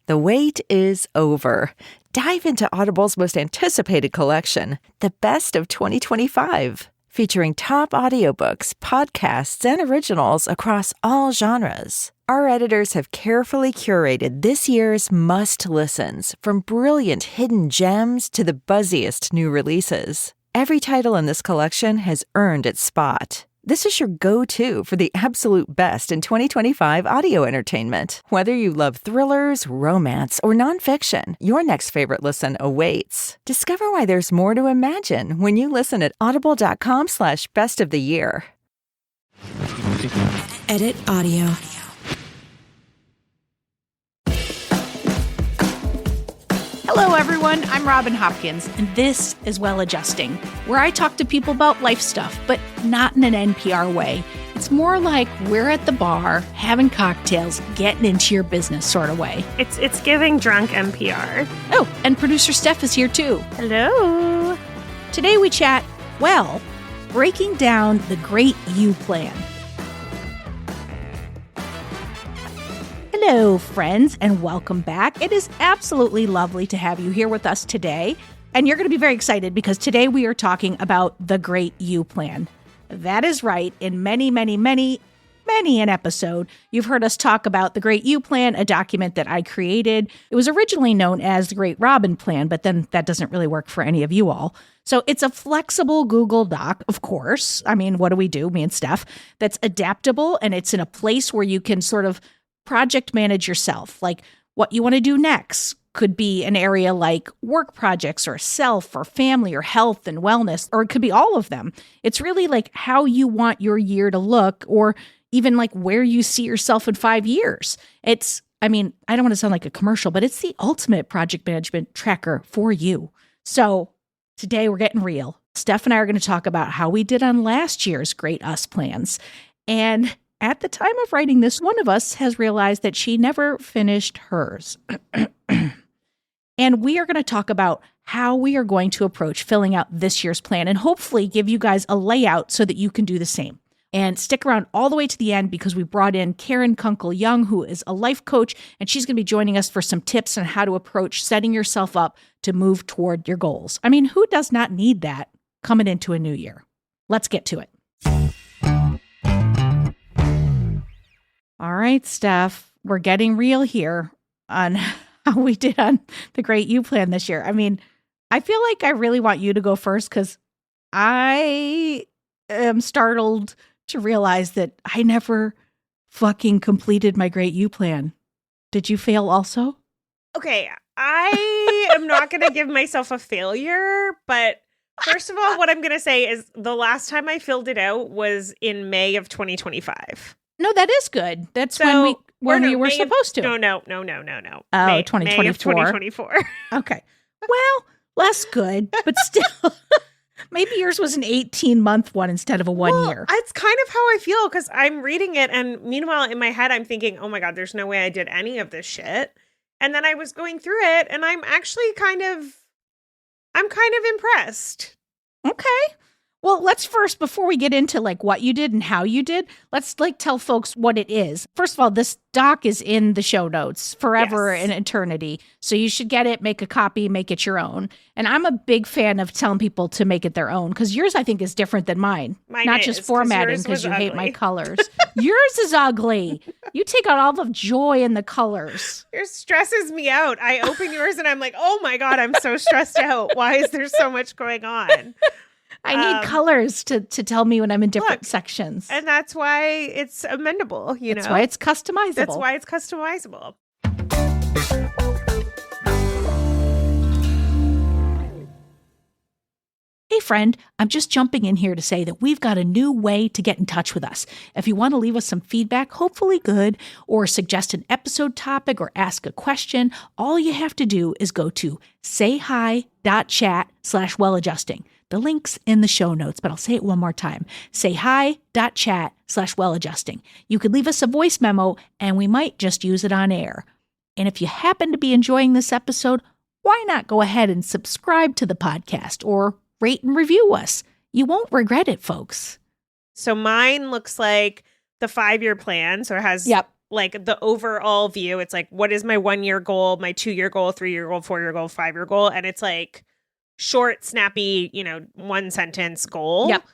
The wait is over. Dive into Audible's most anticipated collection, The Best of 2025, featuring top audiobooks, podcasts, and originals across all genres. Our editors have carefully curated this year's must-listens, from brilliant hidden gems to the buzziest new releases. Every title in this collection has earned its spot. This is your go-to for the absolute best in 2025 audio entertainment. Whether you love thrillers, romance, or nonfiction, your next favorite listen awaits. Discover why there's more to imagine when you listen at audible.com/bestoftheyear. Edit audio. Hello, everyone. I'm Robin Hopkins, and this is Well Adjusting, where I talk to people about life stuff, but not in an NPR way. It's more like we're at the bar, having cocktails, getting into your business sort of way. It's giving drunk NPR. Oh, and producer Steph is here too. Hello. Today we chat, well, breaking down the Great You Plan. Hello, friends, and welcome back. It is absolutely lovely to have you here with us today. And you're going to be very excited because today we are talking about the Great You Plan. That is right. In many an episode, you've heard us talk about the Great You Plan, a document that I created. It was originally known as the Great Robin Plan, but then that doesn't really work for any of you all. So it's a flexible Google Doc, of course. I mean, what do? Me and Steph. That's adaptable, and it's in a place where you can sort of project manage yourself, like what you want to do next. Could be an area like work projects or self or family or health and wellness, or it could be all of them. It's really like how you want your year to look, or even like where you see yourself in 5 years. I don't want to sound like a commercial, but it's the ultimate project management tracker for you. So today we're getting real. Steph and I are going to talk about how we did on last year's Great Us plans. And at the time of writing this, one of us has realized that she never finished hers. And we are going to talk about how we are going to approach filling out this year's plan and hopefully give you guys a layout so that you can do the same. And stick around all the way to the end because we brought in Karen Kunkel Young, who is a life coach, and she's going to be joining us for some tips on how to approach setting yourself up to move toward your goals. I mean, who does not need that coming into a new year? Let's get to it. All right, Steph, we're getting real here on how we did on the Great You Plan this year. I mean, I feel like I really want you to go first because I am startled to realize that I never fucking completed my Great You Plan. Did you fail also? Okay, I am not going to give myself a failure, but first of all, what I'm going to say is the last time I filled it out was in May of 2025. No, that is good. That's when we were supposed to. No. Oh, May 2024. May of 2024. Okay. Well, less good, but still. Maybe yours was an 18-month one instead of a 1 year. It's kind of how I feel because I'm reading it, and meanwhile, in my head, I'm thinking, oh my God, there's no way I did any of this shit. And then I was going through it, and I'm actually kind of impressed. Okay. Well, let's first, before we get into like what you did and how you did, let's like tell folks what it is. First of all, this doc is in the show notes forever and eternity. So you should get it, make a copy, make it your own. And I'm a big fan of telling people to make it their own because yours, I think, is different than mine. Not just formatting because you hate my colors. Yours is ugly. You take out all the joy in the colors. Yours stresses me out. I open yours and I'm like, oh my God, I'm so stressed out. Why is there so much going on? I need colors to tell me when I'm in different sections. And that's why it's amendable, That's why it's customizable. That's why it's customizable. Hey friend, I'm just jumping in here to say that we've got a new way to get in touch with us. If you want to leave us some feedback, hopefully good, or suggest an episode topic or ask a question, all you have to do is go to sayhi.chat/welladjusting. The link's in the show notes, but I'll say it one more time. sayhi.chat/welladjusting. You could leave us a voice memo and we might just use it on air. And if you happen to be enjoying this episode, why not go ahead and subscribe to the podcast or rate and review us? You won't regret it, folks. So mine looks like the 5-year plan. So it has like the overall view. It's like, what is my 1-year goal, my 2-year goal, 3-year goal, 4-year goal, 5-year goal? And it's like short, snappy, 1-sentence goal. Yep.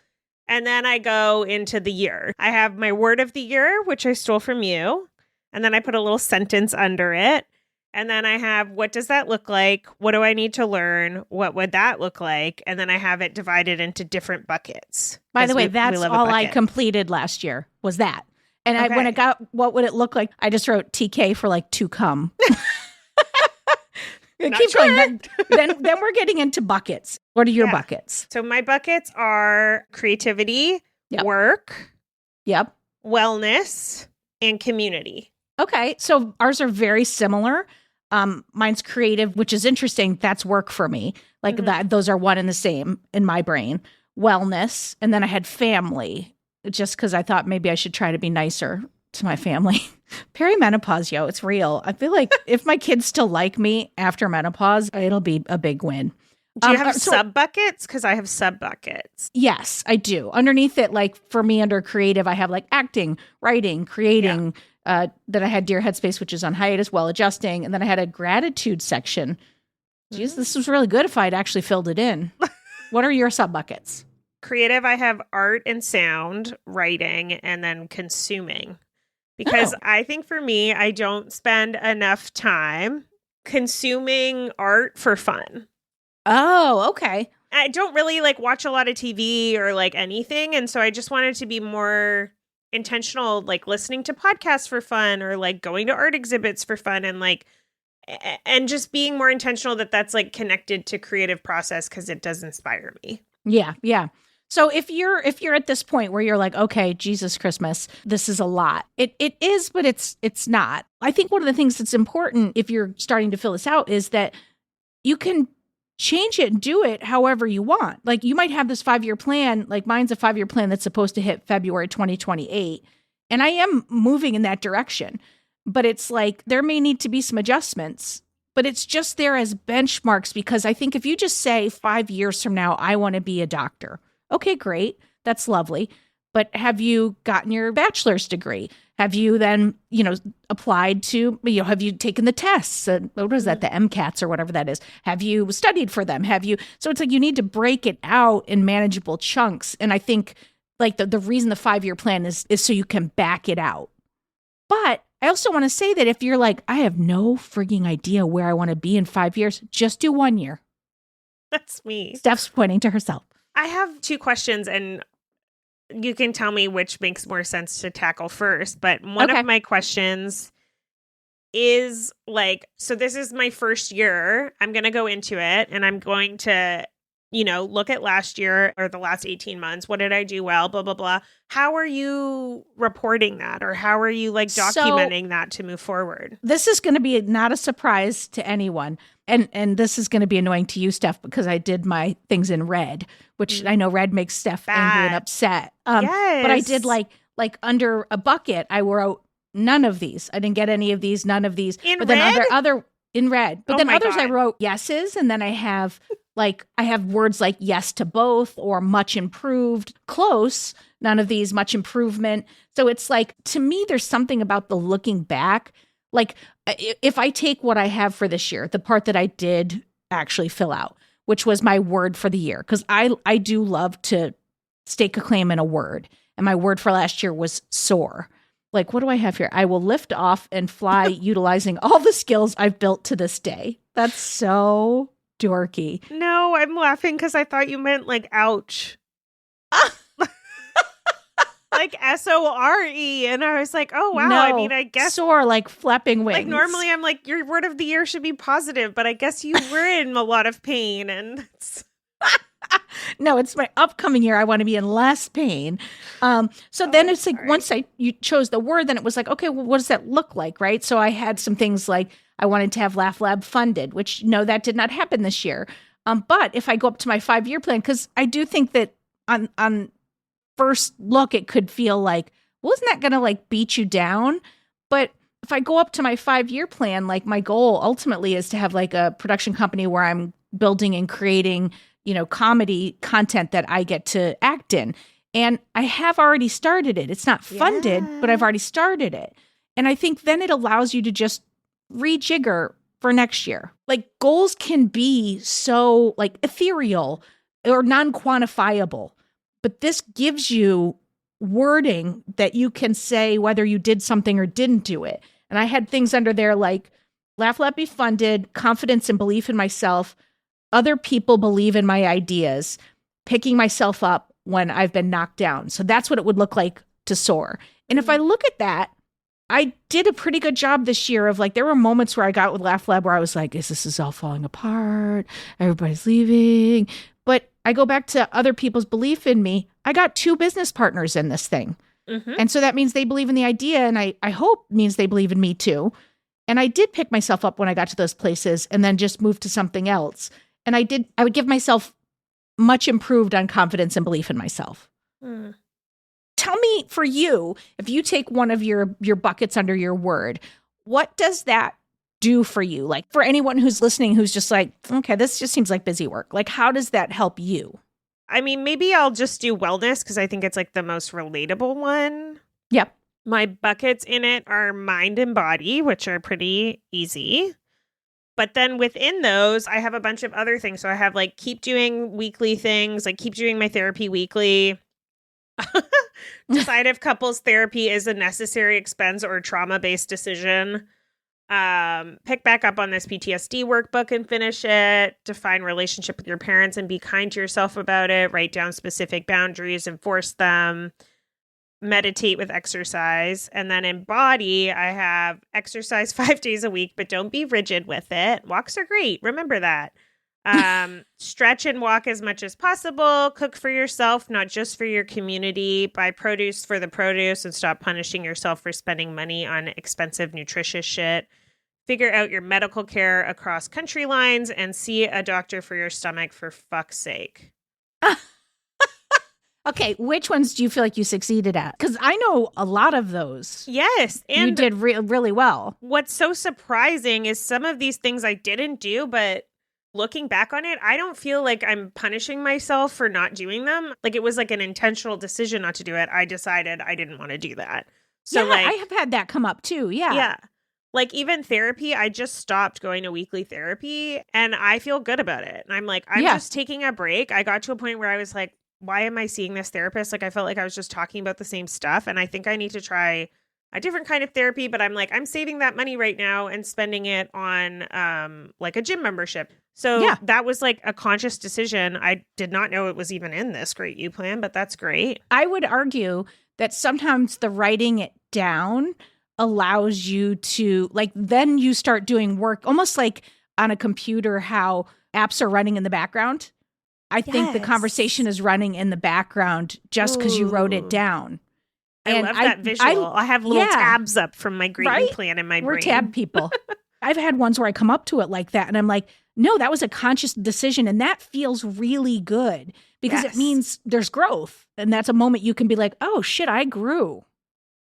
And then I go into the year. I have my word of the year, which I stole from you. And then I put a little sentence under it. And then I have, what does that look like? What do I need to learn? What would that look like? And then I have it divided into different buckets. By the way, we that's love a all I bucket. completed last year was that. And Okay. when it got, what would it look like? I just wrote TK for like to come. Not Keep sure. going. Then we're getting into buckets. What are your Yeah. buckets? So my buckets are creativity, Yep. work, Yep. wellness, and community. Okay. So ours are very similar. Mine's creative, which is interesting. That's work for me. Like Mhm. that, those are one and the same in my brain. Wellness. And then I had family, just because I thought maybe I should try to be nicer to my family. Perimenopause, yo, it's real. I feel like if my kids still like me after menopause, it'll be a big win. Do you have so- sub buckets? Because I have sub buckets. Yes, I do. Underneath it, like for me under creative, I have like acting, writing, creating. Then I had Dear Headspace, which is on hiatus while adjusting. And then I had a gratitude section. Jeez, this was really good if I'd actually filled it in. What are your sub buckets? Creative, I have art and sound, writing, and then consuming. Because I think for me, I don't spend enough time consuming art for fun. Oh, okay. I don't really like watch a lot of TV or like anything. And so I just wanted to be more intentional, like listening to podcasts for fun or like going to art exhibits for fun and like, and just being more intentional that that's like connected to creative process because it does inspire me. Yeah, yeah. So if you're at this point where you're like, okay, Jesus Christmas, this is a lot. It is, but it's not. I think one of the things that's important if you're starting to fill this out is that you can change it and do it however you want. Like you might have this 5-year plan, like mine's a 5-year plan that's supposed to hit February 2028. And I am moving in that direction. But it's like there may need to be some adjustments, but it's just there as benchmarks because I think if you just say 5 years from now, I want to be a doctor. Okay, great. That's lovely. But have you gotten your bachelor's degree? Have you then, applied to, have you taken the tests? What is that? The MCATs or whatever that is. Have you studied for them? So it's like you need to break it out in manageable chunks. And I think like the reason the 5-year plan is so you can back it out. But I also want to say that if you're like, I have no frigging idea where I want to be in 5 years, just do 1 year. That's me. Steph's pointing to herself. I have 2 questions and you can tell me which makes more sense to tackle first. But one Okay. of my questions is like, so this is my first year. I'm going to go into it and I'm going to, look at last year or the last 18 months. What did I do well? Blah, blah, blah. How are you reporting that? Or how are you like documenting that to move forward? This is going to be not a surprise to anyone. And this is going to be annoying to you, Steph, because I did my things in red, which I know red makes Steph angry and Bad. upset. Yes. But I did like under a bucket, I wrote none of these. I didn't get any of these, none of these. In but then red? other in red. But Oh then my others I God. wrote yeses. And then I have words like yes to both or much improved, close, none of these, much improvement. So it's like, to me, there's something about the looking back. Like if I take what I have for this year, the part that I did actually fill out, which was my word for the year, because I do love to stake a claim in a word. And my word for last year was soar. Like, what do I have here? I will lift off and fly utilizing all the skills I've built to this day. That's so dorky. No, I'm laughing because I thought you meant like ouch. Like SORE. And I was like, oh, wow. No, I mean, I guess soar like flapping wings. like normally I'm like, your word of the year should be positive, but I guess you were in a lot of pain. And it's... No, it's my upcoming year. I want to be in less pain. So then it's like, sorry. once you chose the word, then it was like, okay, well, what does that look like? Right. So I had some things like I wanted to have Laugh Lab funded, which no, that did not happen this year. But if I go up to my 5-year plan, because I do think that on first look, it could feel like, well, isn't that going to like beat you down? But if I go up to my 5-year plan, like my goal ultimately is to have like a production company where I'm building and creating, comedy content that I get to act in. And I have already started it. It's not funded, but I've already started it. And I think then it allows you to just rejigger for next year. Like goals can be so like ethereal or non-quantifiable, but this gives you wording that you can say whether you did something or didn't do it. And I had things under there like laugh, let be funded, confidence and belief in myself, other people believe in my ideas, picking myself up when I've been knocked down. So that's what it would look like to soar. And if I look at that, I did a pretty good job this year of like, there were moments where I got with Laugh Lab where I was like, this is all falling apart. Everybody's leaving. But I go back to other people's belief in me. I got 2 business partners in this thing. Mm-hmm. And so that means they believe in the idea. And I hope means they believe in me too. And I did pick myself up when I got to those places and then just moved to something else. And I would give myself much improved on confidence and belief in myself. Mm. Tell me, for you, if you take one of your buckets under your word, what does that do for you? Like for anyone who's listening, who's just like, okay, this just seems like busy work. Like, how does that help you? I mean, maybe I'll just do wellness because I think it's like the most relatable one. Yep. My buckets in it are mind and body, which are pretty easy. But then within those, I have a bunch of other things. So I have like keep doing weekly things, like keep doing my therapy weekly. Decide if couples therapy is a necessary expense or trauma-based decision. Pick back up on this PTSD workbook and finish it. Define relationship with your parents and be kind to yourself about it. Write down specific boundaries, enforce them. Meditate with exercise. And then in body, I have exercise 5 days a week, but don't be rigid with it. Walks are great. Remember that. Stretch and walk as much as possible. Cook for yourself, not just for your community. Buy produce for the produce and stop punishing yourself for spending money on expensive, nutritious shit. Figure out your medical care across country lines and see a doctor for your stomach for fuck's sake. Okay, which ones do you feel like you succeeded at? Because I know a lot of those. Yes. And you did really well. What's so surprising is some of these things I didn't do, but looking back on it, I don't feel like I'm punishing myself for not doing them. Like it was like an intentional decision not to do it. I decided I didn't want to do that. So yeah, I have had that come up too. Yeah. Yeah. Like even therapy, I just stopped going to weekly therapy and I feel good about it. And I'm like, I'm just taking a break. I got to a point where I was like, why am I seeing this therapist? Like I felt like I was just talking about the same stuff. And I think I need to try a different kind of therapy, but I'm like, I'm saving that money right now and spending it on like a gym membership. So that was like a conscious decision. I did not know it was even in this Great You Plan, but that's great. I would argue that sometimes the writing it down allows you to like, then you start doing work almost like on a computer, how apps are running in the background. I think the conversation is running in the background just because you wrote it down. I love that visual. I have little tabs up from my Great Plan in my brain. We're tab people. I've had ones where I come up to it like that and I'm like, no, that was a conscious decision. And that feels really good because it means there's growth. And that's a moment you can be like, oh shit, I grew.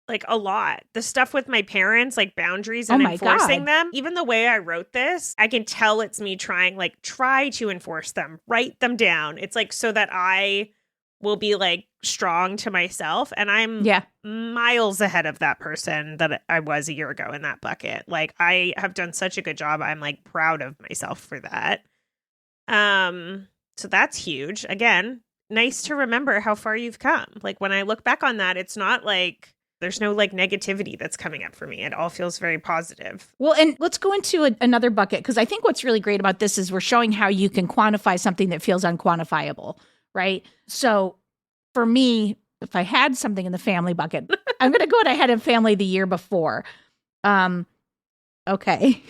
Like a lot. The stuff with my parents, like boundaries and enforcing them. Even the way I wrote this, I can tell it's me trying, like try to enforce them, write them down. It's like so that I will be like strong to myself. And I'm miles ahead of that person that I was a year ago in that bucket. Like I have done such a good job. I'm like proud of myself for that. So that's huge. Again, nice to remember how far you've come. Like when I look back on that, it's not like there's no like negativity that's coming up for me. It all feels very positive. Well, and let's go into another bucket because I think what's really great about this is we're showing how you can quantify something that feels unquantifiable, right? So for me, if I had something in the family bucket, I'm going to go what I had in family the year before. Okay.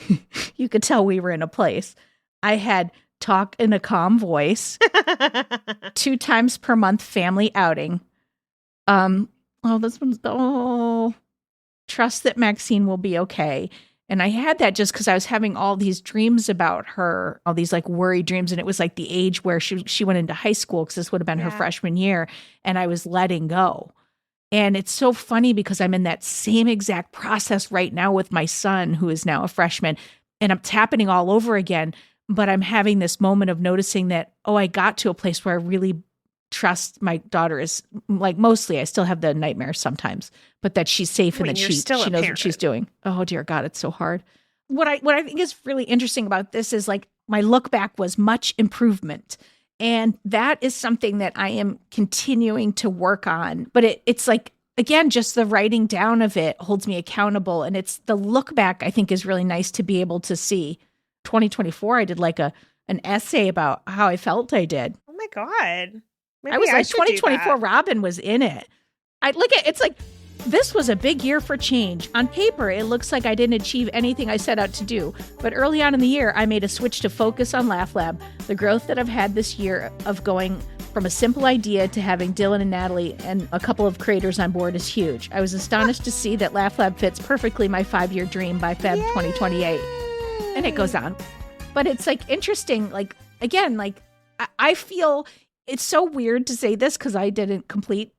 You could tell we were in a place. I had talk in a calm voice, 2 times per month family outing. Trust that Maxine will be okay. And I had that just because I was having all these dreams about her, all these like worry dreams. And it was like the age where she went into high school because this would have been her freshman year. And I was letting go. And it's so funny because I'm in that same exact process right now with my son, who is now a freshman. And it's happening all over again. But I'm having this moment of noticing that, I got to a place where I really trust my daughter is like, mostly I still have the nightmares sometimes, but that she's safe and that she knows what she's doing. Oh dear God, it's so hard. What I think is really interesting about this is like my look back was much improvement. And that is something that I am continuing to work on. But it's like, again, just the writing down of it holds me accountable. And it's the look back, I think, is really nice to be able to see. 2024, I did like an essay about how I felt I did. Oh my God. Maybe I was like, should 2024 Robin was in it. I look at it's like, this was a big year for change. On paper, it looks like I didn't achieve anything I set out to do. But early on in the year, I made a switch to focus on Laugh Lab. The growth that I've had this year of going from a simple idea to having Dylan and Natalie and a couple of creators on board is huge. I was astonished to see that Laugh Lab fits perfectly my 5-year dream by Feb 2028. And it goes on. But it's like interesting, like, again, like I feel it's so weird to say this because I didn't complete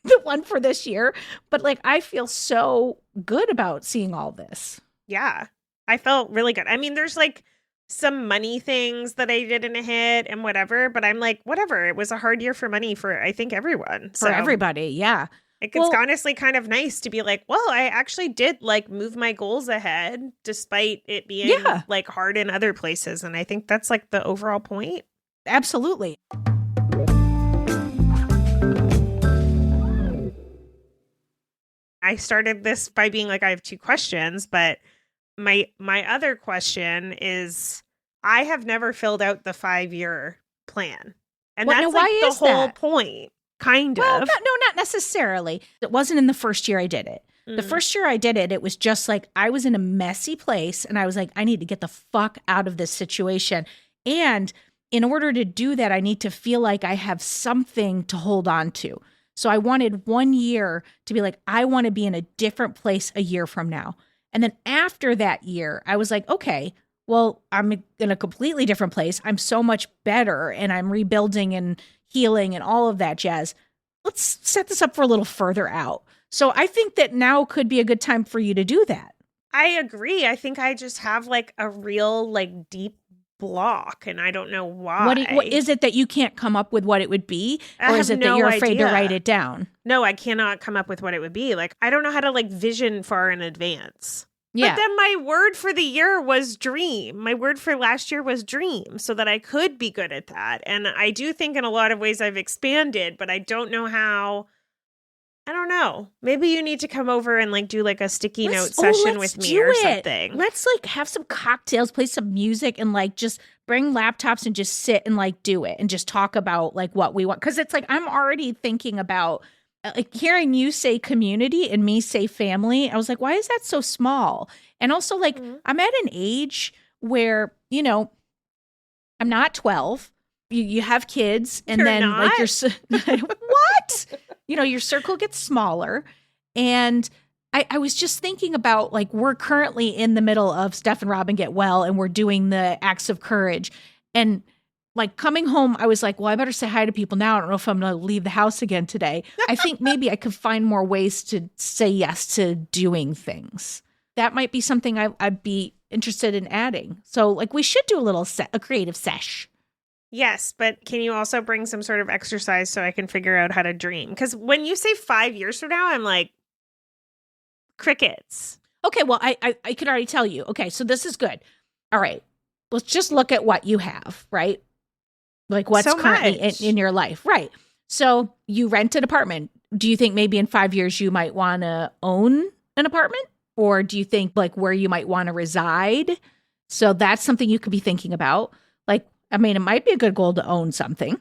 the one for this year, but like I feel so good about seeing all this. Yeah, I felt really good. I mean, there's like some money things that I didn't hit and whatever, but I'm like, whatever. It was a hard year for money for, I think, everyone. For everybody, yeah. It's honestly kind of nice to be like, well, I actually did like move my goals ahead despite it being like hard in other places. And I think that's like the overall point. Absolutely. I started this by being like, I have 2 questions, but my other question is, I have never filled out the 5-year plan. And that's like the whole point, kind of. No, not necessarily. It wasn't in the first year I did it. The first year I did it, it was just like I was in a messy place and I was like, I need to get the fuck out of this situation. And in order to do that, I need to feel like I have something to hold on to. So I wanted 1 year to be like, I want to be in a different place a year from now. And then after that year, I was like, okay, well, I'm in a completely different place. I'm so much better and I'm rebuilding and healing and all of that jazz. Let's set this up for a little further out. So I think that now could be a good time for you to do that. I agree. I think I just have like a real like deep block and I don't know why. What is it that you can't come up with what it would be? Or is it that you're afraid to write it down? No, I cannot come up with what it would be. Like, I don't know how to like vision far in advance. Yeah. But then my word for the year was dream. My word for last year was dream, so that I could be good at that. And I do think in a lot of ways I've expanded, but I don't know how. I don't know. Maybe you need to come over and like do like a sticky note session with me or something. Let's like have some cocktails, play some music, and like just bring laptops and just sit and like do it and just talk about like what we want. Because it's like I'm already thinking about like hearing you say community and me say family. I was like, why is that so small? And also like I'm at an age where, you know, I'm not 12. You have kids and then like what? You know, your circle gets smaller. And I was just thinking about like, we're currently in the middle of Steph and Robin Get Well, and we're doing the acts of courage. And like coming home, I was like, well, I better say hi to people now. I don't know if I'm going to leave the house again today. I think maybe I could find more ways to say yes to doing things. That might be something I'd be interested in adding. So like we should do a creative sesh. Yes, but can you also bring some sort of exercise so I can figure out how to dream? Because when you say 5 years from now, I'm like, crickets. Okay, well, I could already tell you. Okay, so this is good. All right, let's just look at what you have, right? Like what's currently in your life. Right. So you rent an apartment. Do you think maybe in 5 years you might want to own an apartment? Or do you think like where you might want to reside? So that's something you could be thinking about. Like, I mean, it might be a good goal to own something.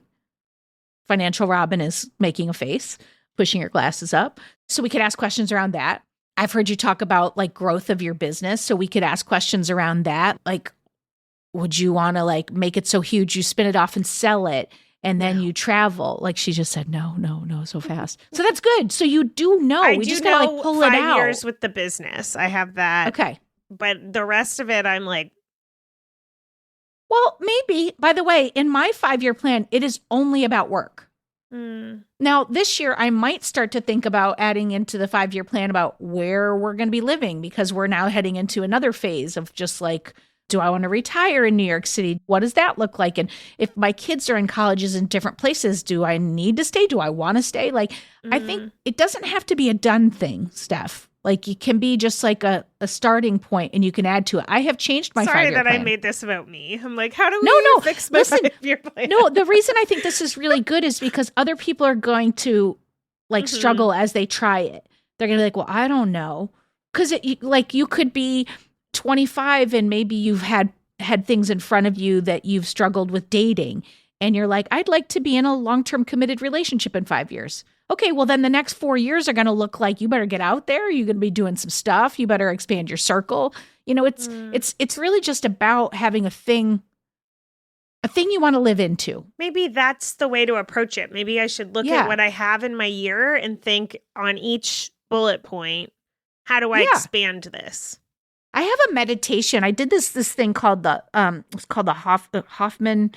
Financial Robin is making a face, pushing her glasses up. So we could ask questions around that. I've heard you talk about like growth of your business. So we could ask questions around that. Like, would you want to like make it so huge you spin it off and sell it and then you travel? Like she just said, no, so fast. So that's good. So you do know. We just got to like pull it out. 5 years with the business. I have that. Okay. But the rest of it, I'm like, well, maybe. By the way, in my 5-year plan, it is only about work. Now, this year, I might start to think about adding into the 5-year plan about where we're going to be living because we're now heading into another phase of just like do I want to retire in New York City? What does that look like? And if my kids are in colleges in different places, do I need to stay? Do I want to stay? Like, I think it doesn't have to be a done thing, Steph. Like, it can be just like a starting point and you can add to it. I have changed my 5-year plan. Sorry that I made this about me. I'm like, how do we fix my 5-year plan? No, the reason I think this is really good is because other people are going to like struggle as they try it. They're going to be like, well, I don't know. Because like you could be 25 and maybe you've had things in front of you that you've struggled with dating. And you're like, I'd like to be in a long-term committed relationship in 5 years. Okay, well, then the next 4 years are going to look like you better get out there. You're going to be doing some stuff. You better expand your circle. You know, it's really just about having a thing you want to live into. Maybe that's the way to approach it. Maybe I should look at what I have in my year and think on each bullet point, how do I expand this? I have a meditation. I did this thing called it's called the Hoffman.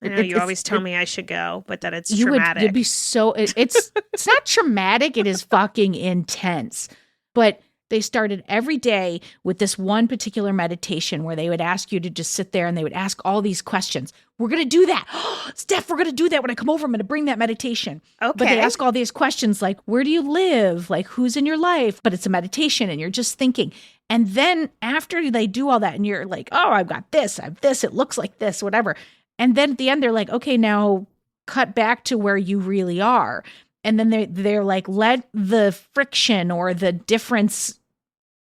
I know you always tell me I should go, but that it's traumatic. You'd be so it's not traumatic. It is fucking intense. But they started every day with this one particular meditation where they would ask you to just sit there and they would ask all these questions. We're going to do that. Steph, we're going to do that when I come over. I'm going to bring that meditation. Okay. But they ask all these questions like, where do you live? Like, who's in your life? But it's a meditation and you're just thinking. And then after they do all that and you're like, oh, I've got this, I have this, it looks like this, whatever. And then at the end, they're like, okay, now cut back to where you really are. And then they're like, let the friction or the difference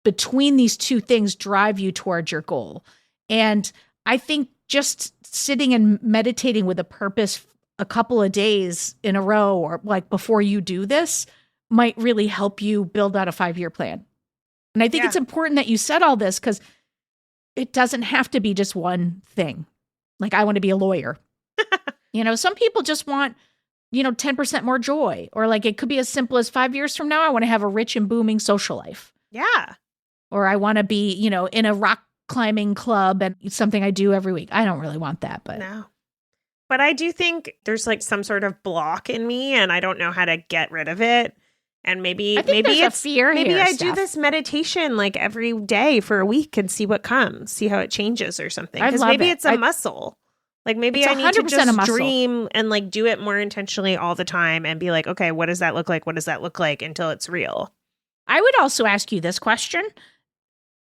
between these two things drive you towards your goal. And I think just sitting and meditating with a purpose a couple of days in a row or like before you do this might really help you build out a 5-year plan. And I think it's important that you said all this because it doesn't have to be just one thing. Like, I want to be a lawyer. You know, some people just want, 10% more joy. Or like it could be as simple as 5 years from now, I want to have a rich and booming social life. Yeah. Or I want to be, in a rock climbing club and it's something I do every week. I don't really want that, but. No. But I do think there's like some sort of block in me and I don't know how to get rid of it. And maybe it's a fear. Maybe here, I Steph. do this meditation like every day for a week and see what comes, see how it changes or something. Because maybe it's a muscle. Like maybe I need to just dream and like do it more intentionally all the time and be like, okay, what does that look like? What does that look like until it's real? I would also ask you this question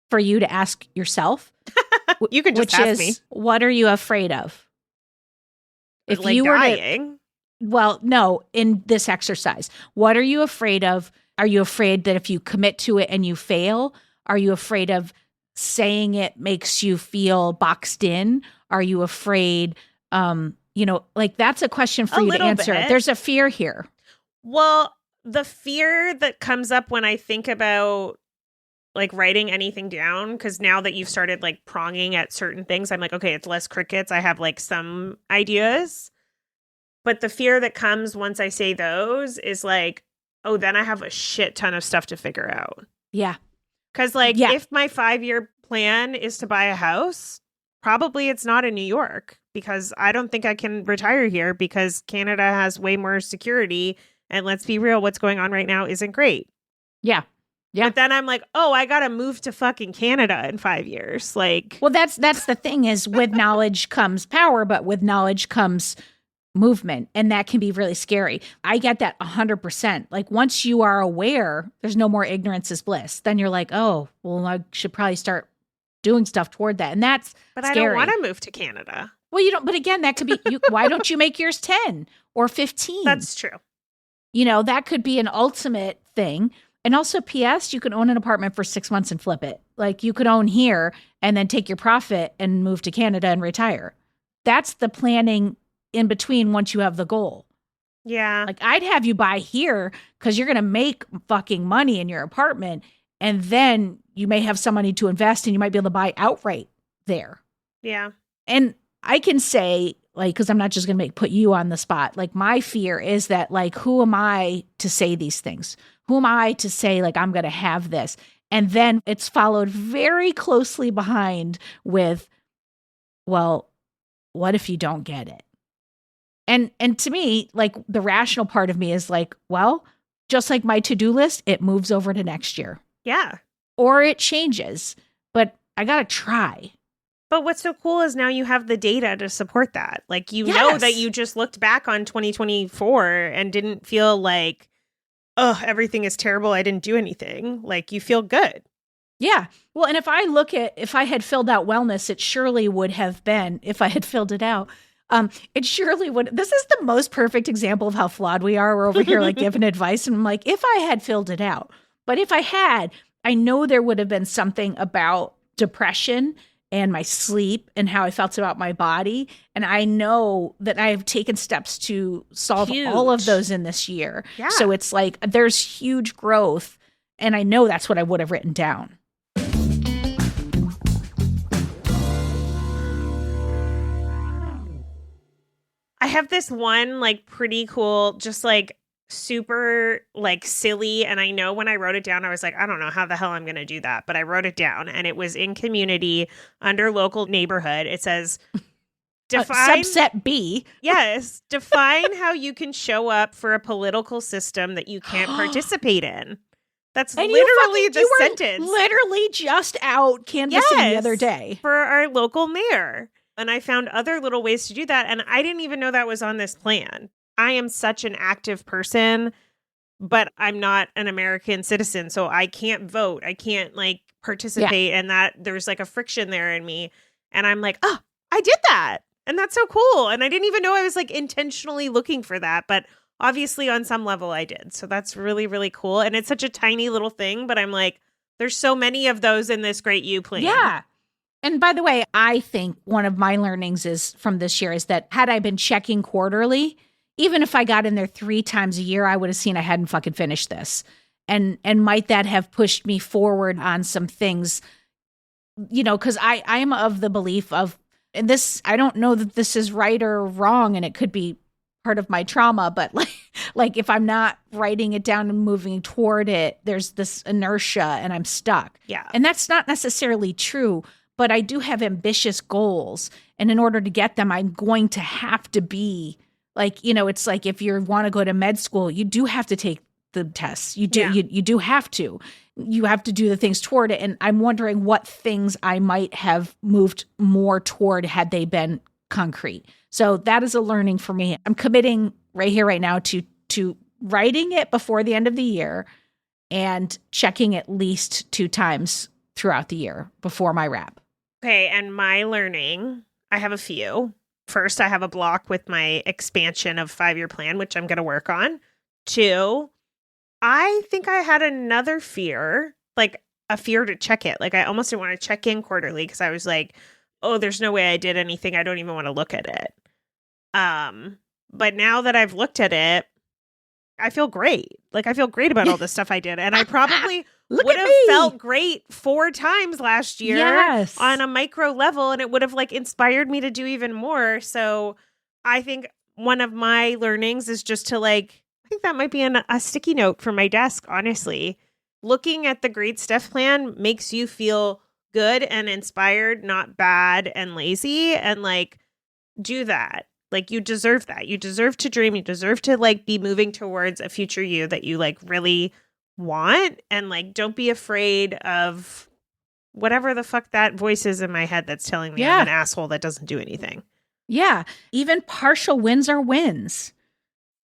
for you to ask yourself. You could just ask me. What are you afraid of? If like you were dying. Well, no, in this exercise, what are you afraid of? Are you afraid that if you commit to it and you fail? Are you afraid of saying it makes you feel boxed in? Are you afraid, like that's a question for you to answer. There's a fear here. Well, the fear that comes up when I think about like writing anything down, because now that you've started like pronging at certain things, I'm like, okay, it's less crickets. I have like some ideas. But the fear that comes once I say those is like, oh, then I have a shit ton of stuff to figure out. Yeah. Because if my 5-year plan is to buy a house, probably it's not in New York because I don't think I can retire here because Canada has way more security. And let's be real, what's going on right now isn't great. Yeah. Yeah. But then I'm like, oh, I got to move to fucking Canada in 5 years. Like, well, that's the thing is with knowledge comes power, but with knowledge comes movement. And that can be really scary. I get that 100%. Like once you are aware, there's no more ignorance is bliss. Then you're like, oh, well, I should probably start doing stuff toward that. And that's But scary. I don't want to move to Canada. Well, you don't. But again, that could be, why don't you make yours 10 or 15? That's true. That could be an ultimate thing. And also, P.S., you can own an apartment for 6 months and flip it. Like you could own here and then take your profit and move to Canada and retire. That's the planning in between once you have the goal. Yeah. Like I'd have you buy here because you're going to make fucking money in your apartment. And then you may have some money to invest and you might be able to buy outright there. Yeah. And I can say, like, because I'm not just going to put you on the spot. Like my fear is that, like, who am I to say these things? Who am I to say, like, I'm going to have this? And then it's followed very closely behind with, well, what if you don't get it? And to me, like the rational part of me is like, well, just like my to-do list, it moves over to next year. Yeah. Or it changes, but I got to try. But what's so cool is now you have the data to support that. Like, you know Yes. that you just looked back on 2024 and didn't feel like, oh, everything is terrible, I didn't do anything. Like, you feel good. Yeah. Well, and if I had filled out wellness, it surely would have been, if I had filled it out, it surely would. This is the most perfect example of how flawed we are. We're over here like giving advice. And I'm like, if I had filled it out, but if I had, I know there would have been something about depression and my sleep and how I felt about my body. And I know that I have taken steps to solve all of those in this year. Yeah. So it's like there's huge growth. And I know that's what I would have written down. I have this one like pretty cool, just like super like silly. And I know when I wrote it down, I was like, I don't know how the hell I'm going to do that. But I wrote it down and it was in community under local neighborhood. It says, define subset B. Yes. Define how you can show up for a political system that you can't participate in. That's And literally the you were sentence. literally just out canvassing the other day. For our local mayor. And I found other little ways to do that. And I didn't even know that was on this plan. I am such an active person, but I'm not an American citizen. So I can't vote. I can't like participate. And that there's like a friction there in me. And I'm like, oh, I did that. And that's so cool. And I didn't even know I was like intentionally looking for that. But obviously on some level I did. So that's really, really cool. And it's such a tiny little thing. But I'm like, there's so many of those in this Great You plan. Yeah. And by the way, I think one of my learnings is from this year is that had I been checking quarterly, even if I got in there 3 times a year, I would have seen I hadn't fucking finished this. And might that have pushed me forward on some things, you know, because I am of the belief of, and this, I don't know that this is right or wrong, and it could be part of my trauma, but like if I'm not writing it down and moving toward it, there's this inertia and I'm stuck. Yeah. And that's not necessarily true. But I do have ambitious goals. And in order to get them, I'm going to have to be like, you know, it's like if you want to go to med school, you do have to take the tests. You do, Yeah. you do have to. You have to do the things toward it. And I'm wondering what things I might have moved more toward had they been concrete. So that is a learning for me. I'm committing right here, right now to writing it before the end of the year and checking at least 2 times throughout the year before my wrap. Okay, and my learning, I have a few. First, I have a block with my expansion of 5-year plan, which I'm going to work on. 2, I think I had another fear, like a fear to check it. Like I almost didn't want to check in quarterly because I was like, oh, there's no way I did anything. I don't even want to look at it. But now that I've looked at it, I feel great. Like I feel great about all the stuff I did. And I probably would have felt great 4 times last year on a micro level. And it would have like inspired me to do even more. So I think one of my learnings is just to like, I think that might be a sticky note for my desk, honestly. Looking at the Great Steph plan makes you feel good and inspired, not bad and lazy. And like, do that. Like you deserve that. You deserve to dream. You deserve to like be moving towards a future you that you like really want. And like, don't be afraid of whatever the fuck that voice is in my head that's telling me I'm an asshole that doesn't do anything. Yeah. Even partial wins are wins.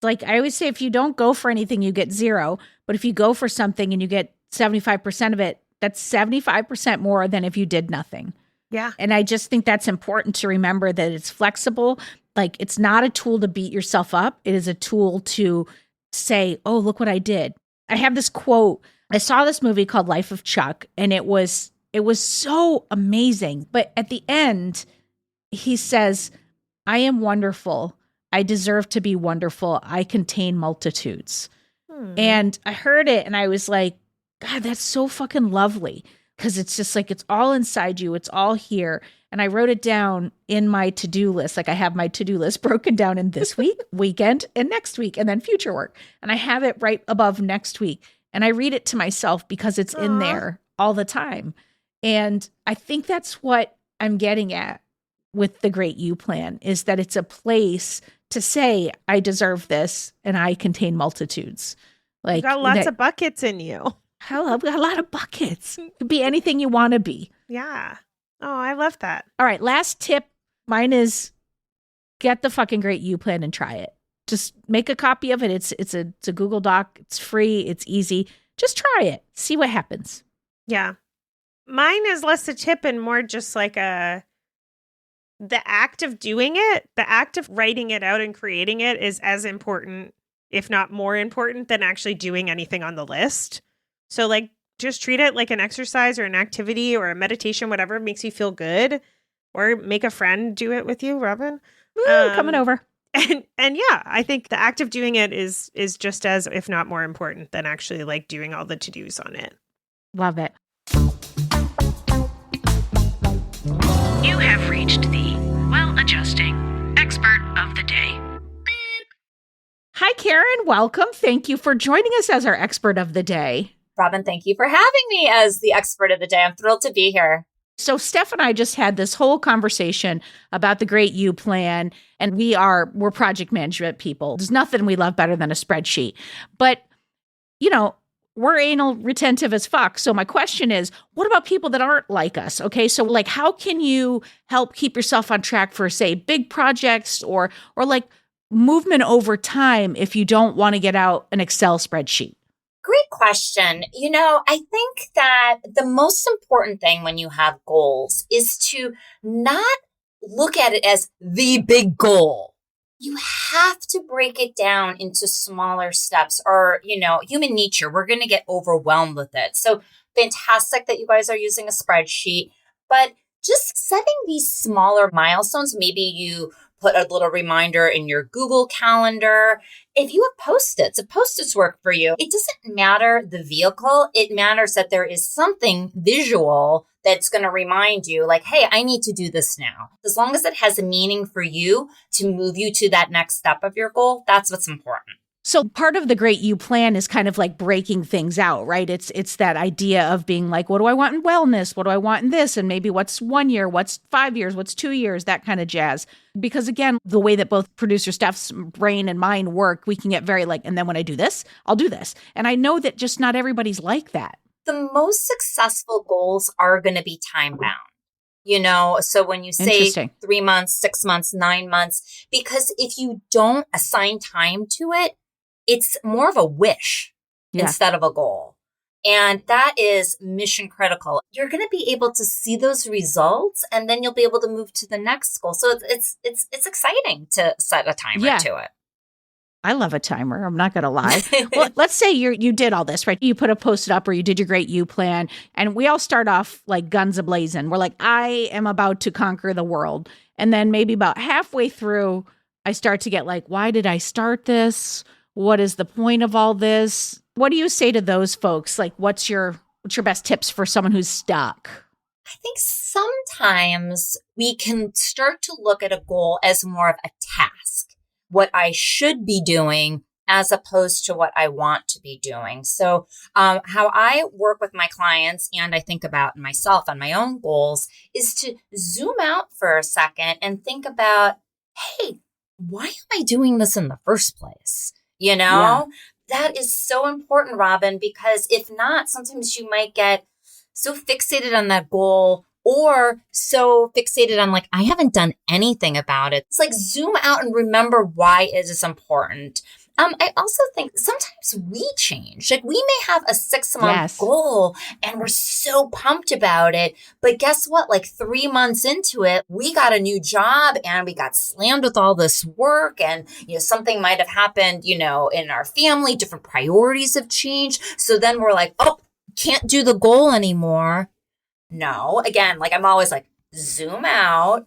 Like I always say, if you don't go for anything, you get 0. But if you go for something and you get 75% of it, that's 75% more than if you did nothing. Yeah. And I just think that's important to remember that it's flexible. Like it's not a tool to beat yourself up. It is a tool to say, oh, look what I did. I have this quote. I saw this movie called Life of Chuck, and it was so amazing. But at the end, he says, I am wonderful. I deserve to be wonderful. I contain multitudes. And I heard it and I was like, God, that's so fucking lovely. Because it's just like, it's all inside you. It's all here. And I wrote it down in my to-do list. Like I have my to-do list broken down in this week, weekend, and next week, and then future work. And I have it right above next week. And I read it to myself because it's in there all the time. And I think that's what I'm getting at with the Great You plan, is that it's a place to say, I deserve this and I contain multitudes. Like, you got lots of buckets in you. Hell, I've got a lot of buckets. Could be anything you want to be. Yeah. Oh, I love that. All right, last tip. Mine is get the fucking Great You Plan and try it. Just make a copy of it. It's a Google Doc. It's free. It's easy. Just try it. See what happens. Yeah. Mine is less a tip and more just like the act of doing it, the act of writing it out and creating it is as important, if not more important, than actually doing anything on the list. So like just treat it like an exercise or an activity or a meditation, whatever makes you feel good, or make a friend do it with you, Robin. Woo, coming over. And yeah, I think the act of doing it is just as, if not more important than actually like doing all the to-dos on it. Love it. You have reached the well-adjusting expert of the day. Hi, Karen. Welcome. Thank you for joining us as our expert of the day. Robin, thank you for having me as the expert of the day. I'm thrilled to be here. So Steph and I just had this whole conversation about the Great You Plan, and we're project management people. There's nothing we love better than a spreadsheet. But, we're anal retentive as fuck. So my question is, what about people that aren't like us? Okay, so like how can you help keep yourself on track for, say, big projects or like movement over time if you don't want to get out an Excel spreadsheet? Great question. I think that the most important thing when you have goals is to not look at it as the big goal. You have to break it down into smaller steps or, human nature, we're going to get overwhelmed with it. So fantastic that you guys are using a spreadsheet, but just setting these smaller milestones, maybe you put a little reminder in your Google Calendar. If you have Post-its, if Post-its work for you, it doesn't matter the vehicle. It matters that there is something visual that's going to remind you like, hey, I need to do this now. As long as it has a meaning for you to move you to that next step of your goal, that's what's important. So part of the Great You Plan is kind of like breaking things out, right? It's that idea of being like, what do I want in wellness? What do I want in this? And maybe what's 1 year, what's 5 years, what's 2 years, that kind of jazz. Because again, the way that both producer Steph's brain and mine work, we can get very like, and then when I do this, I'll do this. And I know that just not everybody's like that. The most successful goals are going to be time bound. So when you say 3 months, 6 months, 9 months, because if you don't assign time to it, it's more of a wish instead of a goal. And that is mission critical. You're going to be able to see those results and then you'll be able to move to the next goal. So it's exciting to set a timer to it. I love a timer. I'm not going to lie. Well, let's say you did all this, right? You put a Post-it up or you did your Great You Plan and we all start off like guns a-blazing. We're like, I am about to conquer the world. And then maybe about halfway through, I start to get like, why did I start this? What is the point of all this? What do you say to those folks? Like, what's your best tips for someone who's stuck? I think sometimes we can start to look at a goal as more of a task, what I should be doing as opposed to what I want to be doing. So how I work with my clients and I think about myself and my own goals is to zoom out for a second and think about, hey, why am I doing this in the first place? That is so important, Robin, because if not, sometimes you might get so fixated on that goal or so fixated on like, I haven't done anything about it. It's like zoom out and remember why it is important. I also think sometimes we change. Like we may have a 6-month goal and we're so pumped about it. But guess what? Like 3 months into it, we got a new job and we got slammed with all this work and, something might have happened, in our family, different priorities have changed. So then we're like, oh, can't do the goal anymore. No, again, like I'm always like, zoom out.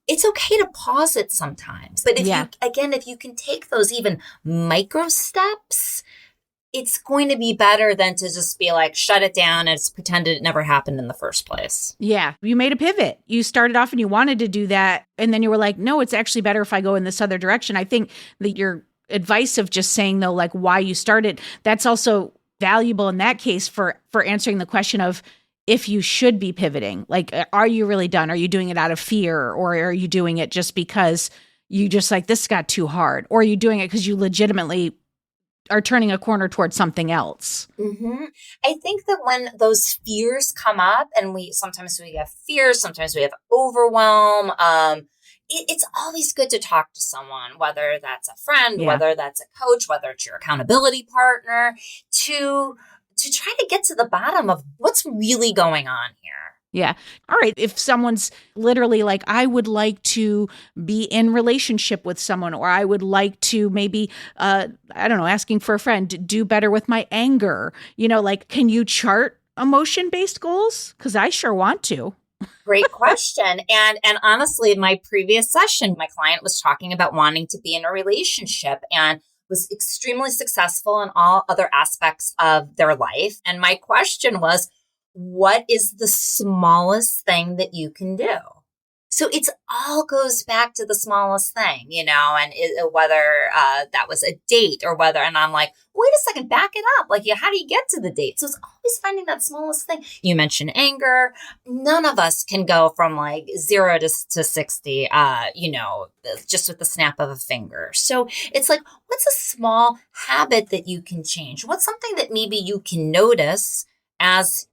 It's okay to pause it sometimes. But if you can take those even micro steps, it's going to be better than to just be like, shut it down and pretend it never happened in the first place. Yeah. You made a pivot. You started off and you wanted to do that. And then you were like, no, it's actually better if I go in this other direction. I think that your advice of just saying though, like why you started, that's also valuable in that case for answering the question of, if you should be pivoting, like, are you really done? Are you doing it out of fear or are you doing it just because you just like, this got too hard? Or are you doing it because you legitimately are turning a corner towards something else. Mm-hmm. I think that when those fears come up, and sometimes we have fears, sometimes we have overwhelm, it's always good to talk to someone, whether that's a friend, whether that's a coach, whether it's your accountability partner, to try to get to the bottom of what's really going on here. Yeah. All right. If someone's literally like, I would like to be in relationship with someone, or I would like to maybe, I don't know, asking for a friend to do better with my anger, like, can you chart emotion-based goals? Because I sure want to. Great question. And honestly, in my previous session, my client was talking about wanting to be in a relationship and was extremely successful in all other aspects of their life. And my question was, what is the smallest thing that you can do? So it's all goes back to the smallest thing, and whether that was a date or whether, and I'm like, wait a second, back it up. Like, how do you get to the date? So it's always finding that smallest thing. You mentioned anger. None of us can go from like 0 to 60, just with the snap of a finger. So it's like, what's a small habit that you can change? What's something that maybe you can notice as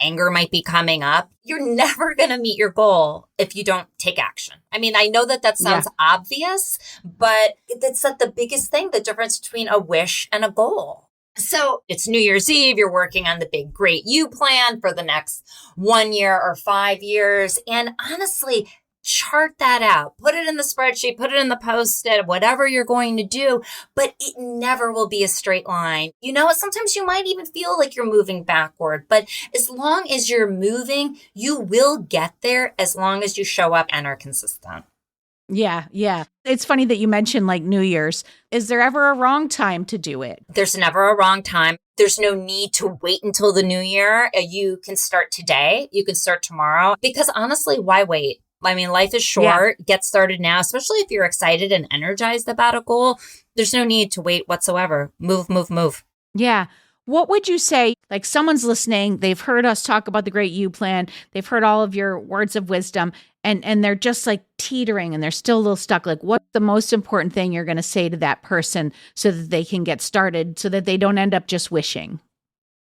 anger might be coming up? You're never going to meet your goal if you don't take action. I mean, I know that sounds obvious, but that's not the biggest thing, the difference between a wish and a goal. So it's New Year's Eve. You're working on the big, great you plan for the next 1 year or 5 years. And honestly, chart that out, put it in the spreadsheet, put it in the Post-it, whatever you're going to do, but it never will be a straight line. Sometimes you might even feel like you're moving backward, but as long as you're moving, you will get there as long as you show up and are consistent. Yeah. Yeah. It's funny that you mentioned like New Year's. Is there ever a wrong time to do it? There's never a wrong time. There's no need to wait until the new year. You can start today. You can start tomorrow, because honestly, why wait? I mean, life is short. Yeah. Get started now, especially if you're excited and energized about a goal. There's no need to wait whatsoever. Move, move, move. Yeah. What would you say, like someone's listening, they've heard us talk about the Great You Plan, they've heard all of your words of wisdom, and they're just like teetering and they're still a little stuck. Like, what's the most important thing you're going to say to that person so that they can get started, so that they don't end up just wishing?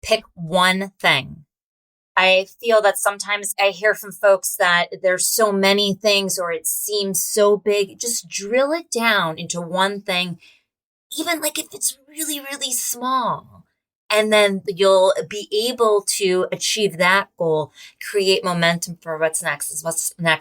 Pick one thing. I feel that sometimes I hear from folks that there's so many things, or it seems so big. Just drill it down into one thing, even like if it's really, really small. And then you'll be able to achieve that goal, create momentum for what's next,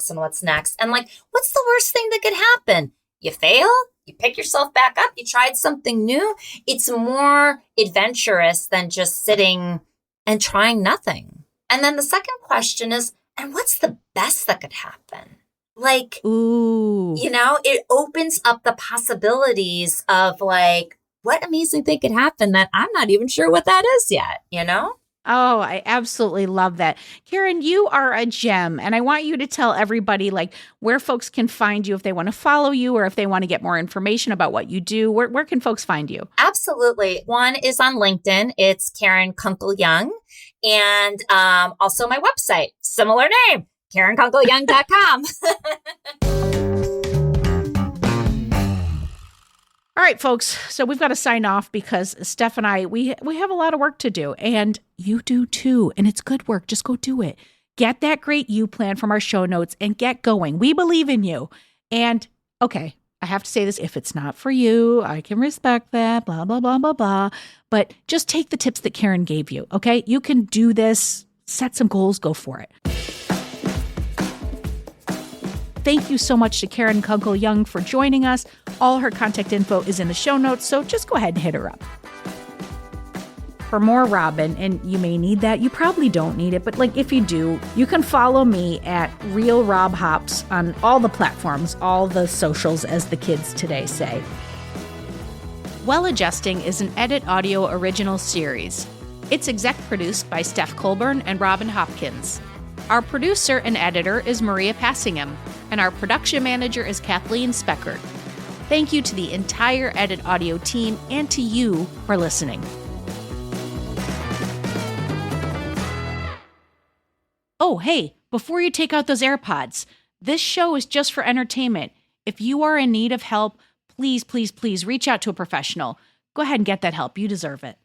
and what's next. And like, what's the worst thing that could happen? You fail, you pick yourself back up, you tried something new. It's more adventurous than just sitting and trying nothing. And then the second question is, and what's the best that could happen? Like, ooh, it opens up the possibilities of like, what amazing thing could happen that I'm not even sure what that is yet, Oh, I absolutely love that. Karen, you are a gem. And I want you to tell everybody like where folks can find you if they want to follow you, or if they want to get more information about what you do. Where can folks find you? Absolutely. One is on LinkedIn. It's Karen Kunkel Young. And also my website, similar name, KarenKunkelYoung.com. All right, folks. So we've got to sign off because Steph and I, we have a lot of work to do, and you do too. And it's good work. Just go do it. Get that Great You Plan from our show notes and get going. We believe in you. And okay, I have to say this. If it's not for you, I can respect that, blah, blah, blah, blah, blah. But just take the tips that Karen gave you. Okay. You can do this. Set some goals. Go for it. Thank you so much to Karen Kunkel Young for joining us. All her contact info is in the show notes, so just go ahead and hit her up. For more Robin, and you may need that, you probably don't need it, but like if you do, you can follow me at Real Rob Hops on all the platforms, all the socials, as the kids today say. Well Adjusting is an Edit Audio original series. It's exec produced by Steph Colburn and Robin Hopkins. Our producer and editor is Maria Passingham, and our production manager is Kathleen Speckert. Thank you to the entire Edit Audio team and to you for listening. Oh, hey, before you take out those AirPods, this show is just for entertainment. If you are in need of help, please, please, please reach out to a professional. go ahead and get that help. You deserve it.